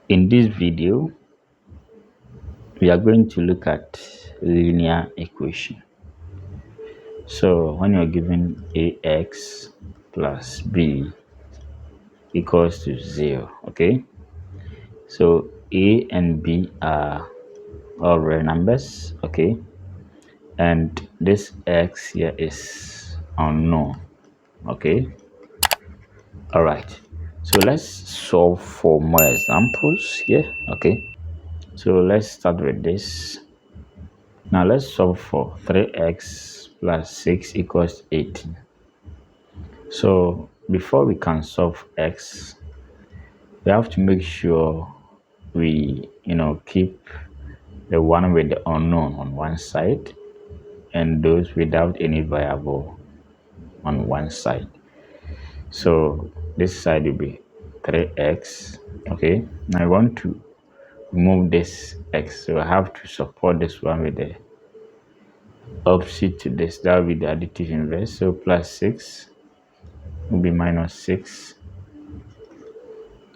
In this video, we are going to look at linear equation. So when you're given ax plus b equals to 0, okay? So a and b are all real numbers, okay? And this x here is unknown, okay? All right. So let's solve for more examples here, okay? So let's start with this. Now let's solve for 3x plus 6 equals 18. So before we can solve x, we have to make sure we keep the one with the unknown on one side and those without any variable on one side. So this side will be 3x, okay? Now I want to remove this x, so I have to support this one with the opposite to this. That will be the additive inverse. So plus 6 will be minus 6.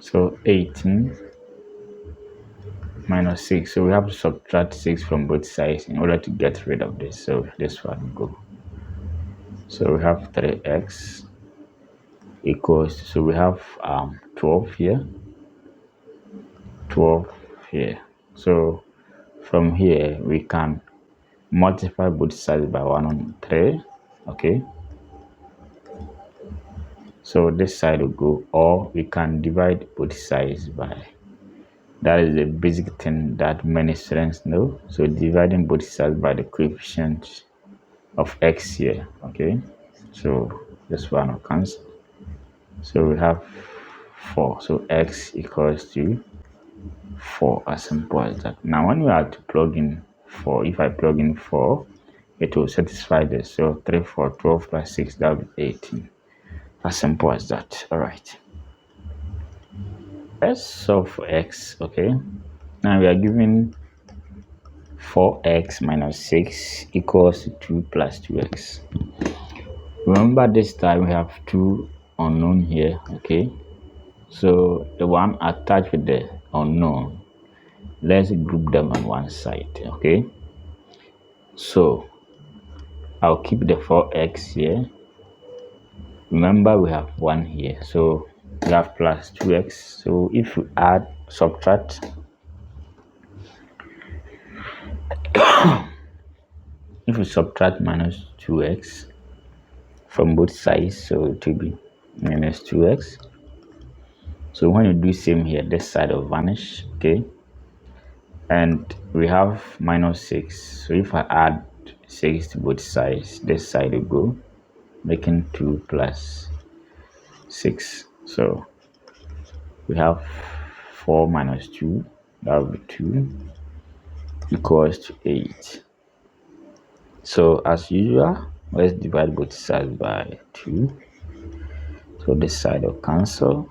So 18 minus 6. So we have to subtract 6 from both sides in order to get rid of this. So this one will go. So we have 3x equals, so we have 12 here, 12 here. So from here we can multiply both sides by 1 on 3, okay? So this side will go, or we can divide both sides by, that is the basic thing that many students know. So dividing both sides by the coefficient of x here, okay? So this one will cancel. So we have 4. So x equals to 4, as simple as that. Now when you are to plug in 4, if I plug in 4, it will satisfy this. So 3, 4, 12 plus 6, that will be 18. As simple as that. All right. Let's solve for x, okay? Now we are given 4x minus 6 equals to 2 plus 2x. Remember this time we have two unknown here, okay? So the one attached with the unknown, let's group them on one side, okay? So I'll keep the 4x here. Remember we have 1 here, so we have plus 2x. So if you subtract if you subtract minus 2x from both sides, so it will be minus 2x. So when you do same here, this side will vanish, okay? And we have minus 6. So if I add 6 to both sides, this side will go, making 2 plus 6. So we have 4 minus 2, that will be 2, equals to 8. So as usual, let's divide both sides by 2. So this side will cancel.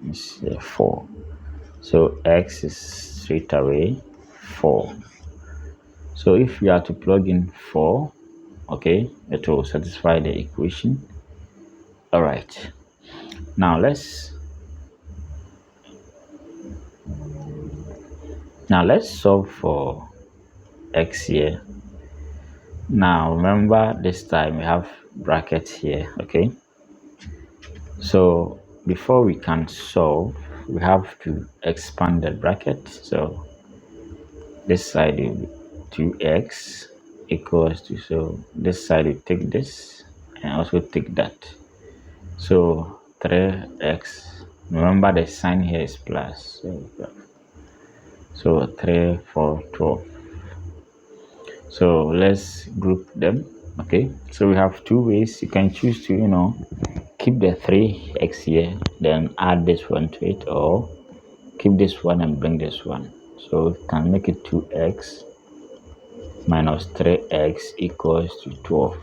It's 4. So x is straight away 4. So if we are to plug in 4, okay, it will satisfy the equation. All right. Now let's solve for x here. Now remember this time we have brackets here, okay? So before we can solve, we have to expand the bracket. So this side will be 2x equals to, so this side will take this and also take that. So 3x, remember the sign here is plus. So 3, 4, 12. So let's group them, okay? So we have two ways. You can choose to, keep the 3x here, then add this one to it, or keep this one and bring this one. So we can make it 2x minus 3x equals to 12.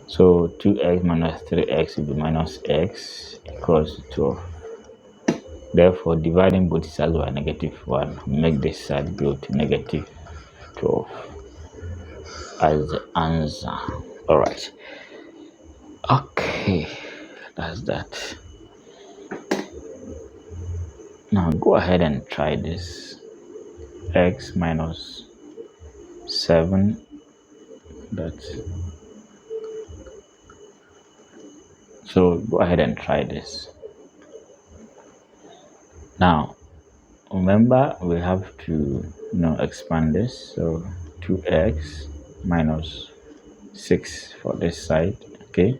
So 2x minus 3x will be minus x equals to 12. Therefore, dividing both sides by -1, make this side go to -12 as the answer. All right. Okay, that's that. Now go ahead and try this. X minus 7, that's, so go ahead and try this. Now remember we have to expand this, so 2x minus 6 for this side. Okay,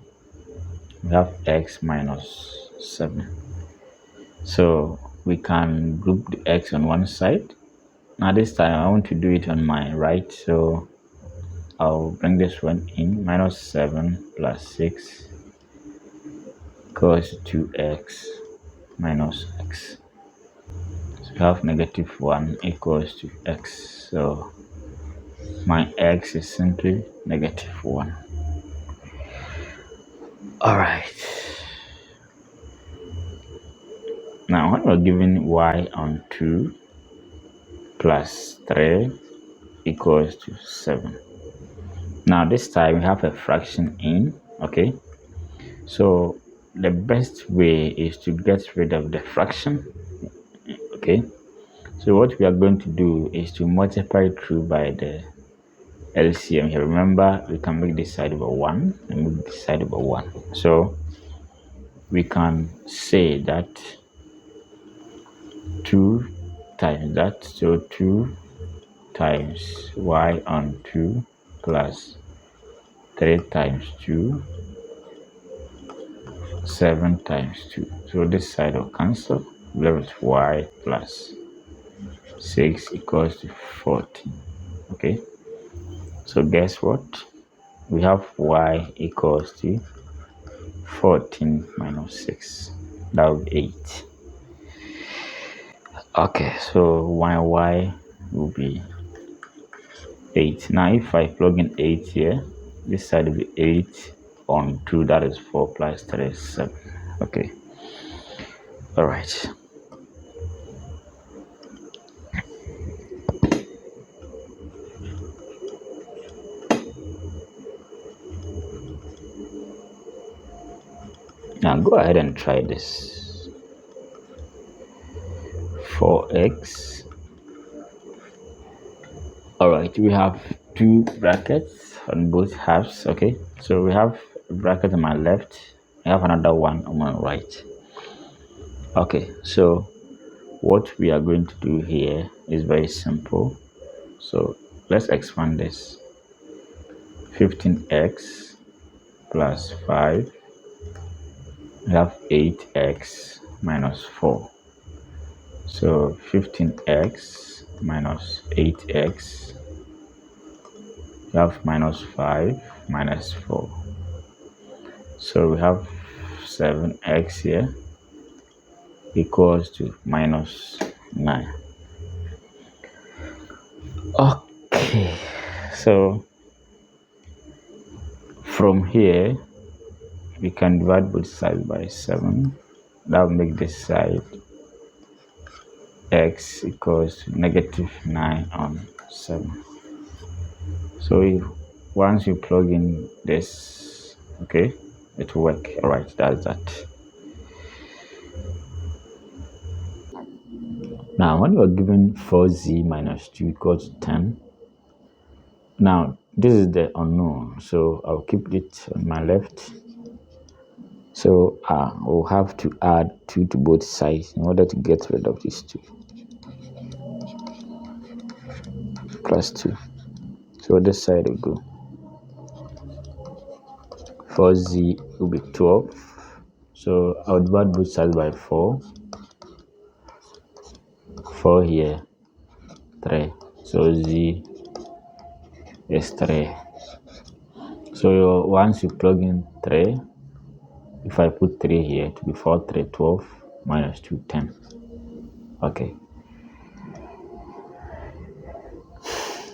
we have x minus 7, so we can group the x on one side. Now this time I want to do it on my right, so I'll bring this one in. Minus 7 plus 6 equals 2x minus x. So we have negative 1 equals to x. So my x is simply negative 1. Alright. Now when we're given y on 2 plus 3 equals to 7. Now this time we have a fraction in, okay? So the best way is to get rid of the fraction, okay? So what we are going to do is to multiply through by the LCM here. Remember, we can make this side over 1 and make this side over 1. So we can say that 2 times that, so 2 times y on 2 plus 3 times 2, 7 times 2. So this side will cancel. There is y plus 6 equals to 14. Okay, so guess what? We have y equals to 14 minus 6. That would be 8. Okay, so my y will be 8. Now if I plug in 8 here, this side will be 8 on 2, that is 4 plus 3 is 7. Okay, all right. Now go ahead and try this. 4x. All right, we have two brackets on both halves. Okay, so we have a bracket on my left, I have another one on my right. Okay, so what we are going to do here is very simple. So let's expand this. 15x plus 5, we have 8x minus 4. So 15x minus 8x, we have minus 5 minus 4. So we have 7x here equals to minus 9. Okay, so from here we can divide both sides by 7. That will make this side x equals to negative 9 on 7. So once you plug in this, okay, it will work. All right, that's that. Now when you are given 4z minus 2 equals 10, now this is the unknown, so I'll keep it on my left. So we'll have to add 2 to both sides in order to get rid of these 2. Plus 2. So this side will go. 4z will be 12. So I'll divide both sides by 4. 4 here, 3. So z is 3. So once you plug in 3, if I put 3 here, to be 4, 3, 12, minus 2, 10. Okay.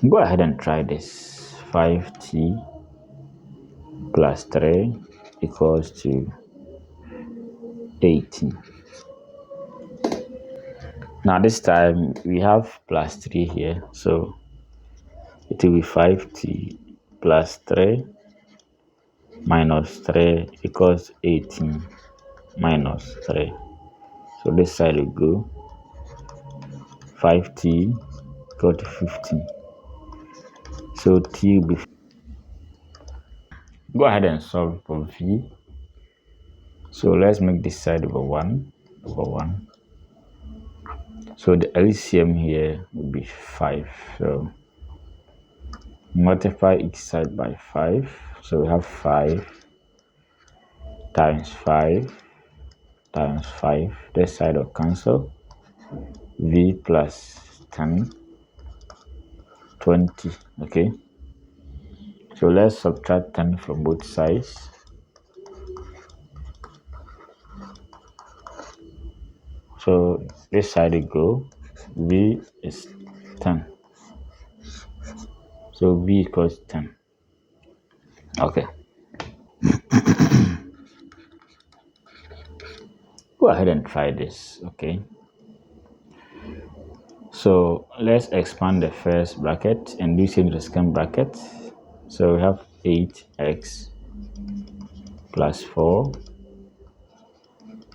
Go ahead and try this. 5t plus 3 equals to 18. Now this time we have plus 3 here, so it will be 5t plus 3 minus 3 equals 18 minus 3. So this side will go. 5t equal to 15. So t will be. Go ahead and solve for v. So let's make this side over 1 over 1. So the LCM here will be 5. So multiply each side by 5. So we have 5 times 5 times 5. This side will cancel. V plus 10, 20. Okay. So let's subtract 10 from both sides. So this side will go. V is 10. So V equals 10. Okay. Go ahead and try this. Okay. So let's expand the first bracket and do same to the second bracket. So we have 8x plus 4,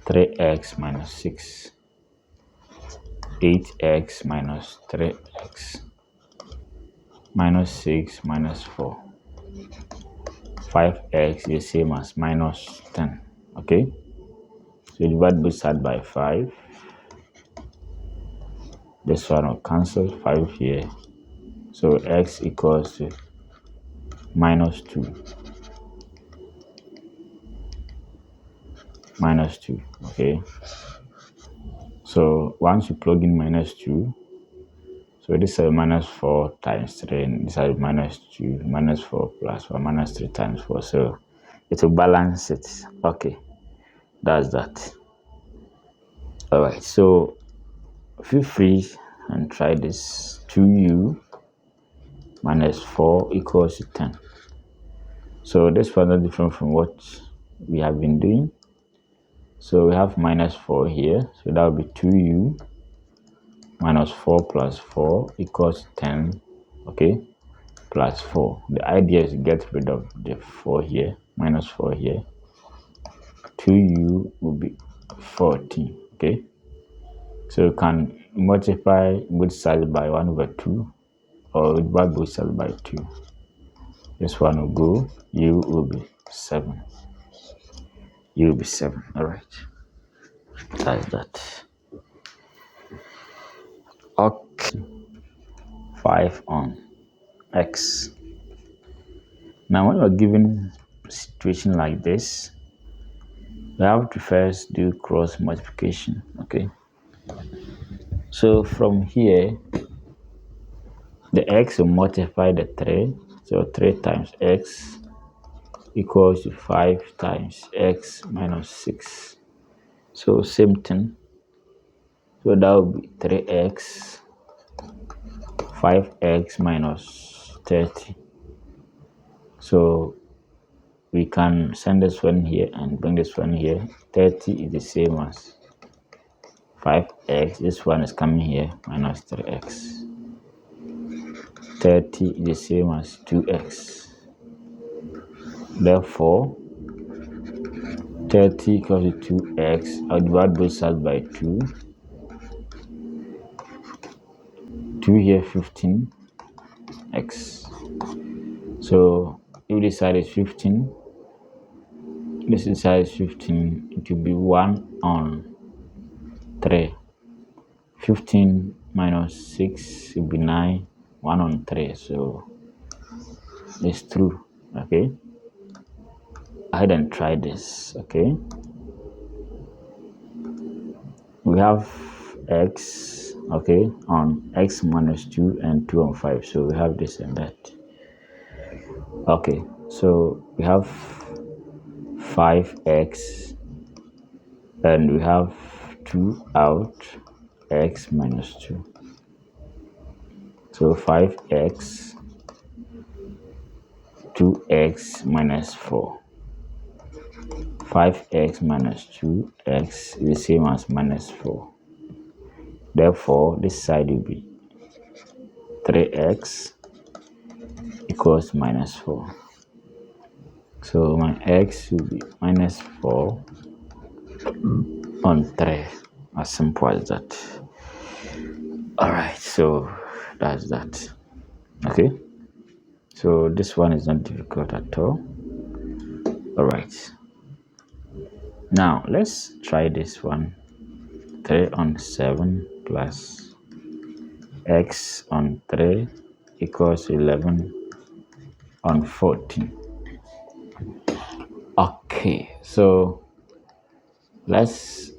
3x minus 6, 8x minus 3x minus 6 minus 4, 5x is the same as minus 10. Okay, so divide both sides by 5. This one will cancel 5 here. So x equals to minus 2. Minus 2. Okay. So once you plug in minus 2, so this is minus 4 times 3, and this is minus 2, minus 4 plus 1, minus 3 times 4. So it will balance it. Okay. That's that. Alright, so feel free and try this. 2u minus 4 equals to 10. So this one is different from what we have been doing. So we have minus 4 here. So that will be 2u minus 4 plus 4 equals 10. Okay, plus 4. The idea is to get rid of the 4 here, minus 4 here. 2u will be 14. Okay, so you can multiply both sides by 1 over 2 or divide both sides by 2. This one will go, u will be 7. U will be 7. All right, that's that. Okay, 5 on x. Now when you're given a situation like this, we have to first do cross multiplication. Okay, so from here the x will multiply the 3. So 3 times x equals to 5 times x minus 6. So same thing. So that will be 3x, 5x minus 30. So we can send this one here and bring this one here. 30 is the same as 5x. This one is coming here, minus 3x. 30 is the same as 2x. Therefore, 30 equals to 2x. I'll divide both sides by 2. 2 here, 15x. So if this side is 15, this side is 15, it will be 1 on 3. 15 minus 6 will be 9, 1 on 3. So it's true. Okay, go ahead and try this. Okay, we have x, okay, on x minus 2 and 2 on 5. So we have this and that. Okay, so we have 5x and we have 2 out, x minus 2. So 5x, 2x minus 4. 5x minus 2x is the same as minus 4. Therefore, this side will be 3x equals minus 4. So my x will be minus 4 on 3. As simple as that. All right, so that's that. Okay, so this one is not difficult at all. All right, now let's try this one. 3 on 7 plus x on 3 equals 11 on 14. Okay, so let's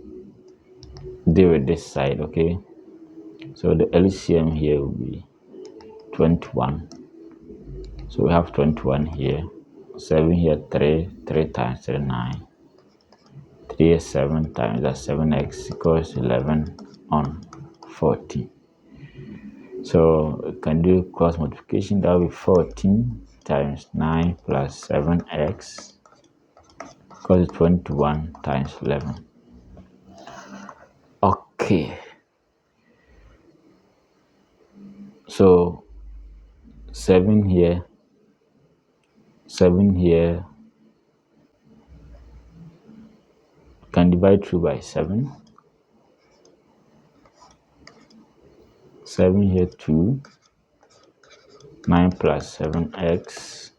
deal with this side. Okay, so the LCM here will be 21. So we have 21 here, 7 here, 3 times 3, 9. 3 is 7 times that 7x equals 11 on 14. So we can do cross multiplication. That will be 14 times 9 plus 7x equals 21 times 11. Okay. So 7 here, can divide through by 7. 7 here, 2. 9 plus 7x.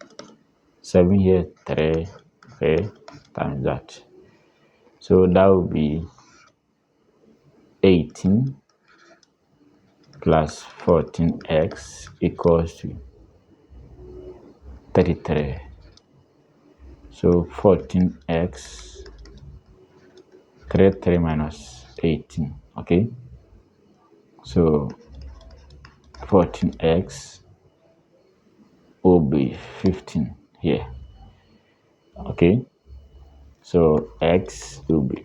7 here, 3. Okay, times that. So that would be 18 plus 14x equals to 33. So 14x, 3 minus 18. Okay, so 14x will be 15 here. Okay, so x will be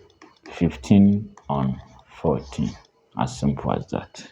15 on 14. As simple as that.